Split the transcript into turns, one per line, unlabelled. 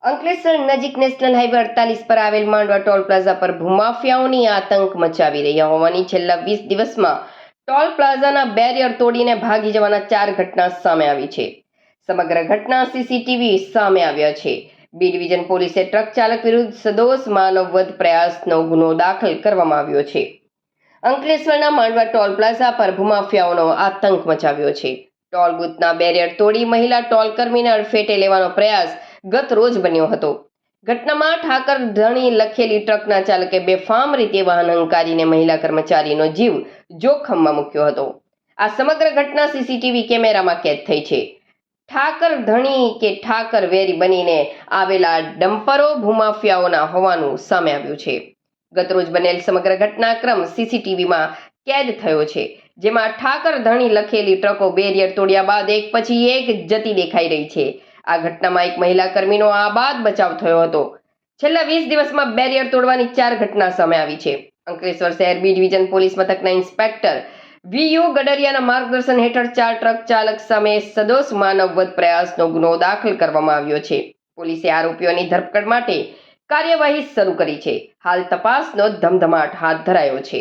અંકલેશ્વર નજીક national highway 48 પર આવેલ માંડવા ટોલ પ્લાઝા પર ભૂમાફિયાઓની આતંક મચાવી રહ્યા હોવાની છેલ્લા 20 દિવસમાં ટોલ પ્લાઝાના બેરિયર તોડીને ભાગી જવાના 4 ઘટના સામે આવી છે. સમગ્ર ઘટના સીસીટીવી સામે આવ્યા છે. બી ડિવિઝન પોલીસે ટ્રક ચાલક વિરુદ્ધ સદોષ માનવવધ પ્રયાસનો ગુનો દાખલ કરવામાં આવ્યો છે. અંકલેશ્વરના માંડવા ટોલ પ્લાઝા પર ભૂમાફિયાઓનો આતંક મચાવ્યો છે. ટોલ બૂથના બેરિયર તોડી મહિલા ટોલ કર્મીને અડફેટે લેવાનો પ્રયાસ ગત રોજ બન્યો હતો. ઘટનામાં ઠાકર ધણી લખેલી ટ્રકના ચાલકે બેફામ રીતે વાહન હંકારીને મહિલા કર્મચારીનો જીવ જોખમમાં મૂક્યો હતો. આ સમગ્ર ઘટના સીસીટીવી કેમેરામાં કેદ થઈ છે. ઠાકર ધણી કે ઠાકર વેરી બનીને આવેલા ડમ્પરો ભૂમાફિયાઓના હોવાનું સામે આવ્યું છે. ગતરોજ બનેલ સમગ્ર ઘટનાક્રમ સીસીટીવીમાં કેદ થયો છે, જેમાં ઠાકર ધણી લખેલી ટ્રકો બેરિયર તોડ્યા બાદ એક પછી એક જતી દેખાઈ રહી છે. આ ઘટનામાં એક મહિલા કર્મીનો આબાદ બચાવ થયો હતો. છેલ્લા 20 દિવસમાં બેરિયર તોડવાની 4 ઘટના સામે આવી છે. અંકલેશ્વર શહેર બી ડિવિઝન પોલીસ મથકના ઇન્સ્પેક્ટર વીયુ ગડરિયાના માર્ગદર્શન હેઠળ 4 ટ્રક ચાલક સામે સદોષ માનવવધ પ્રયાસનો ગુનો દાખલ કરવામાં આવ્યો છે. પોલીસે આરોપીઓની ધરપકડ માટે કાર્યવાહી શરૂ કરી છે. હાલ તપાસનો ધમધમાટ હાથ ધરાયો છે.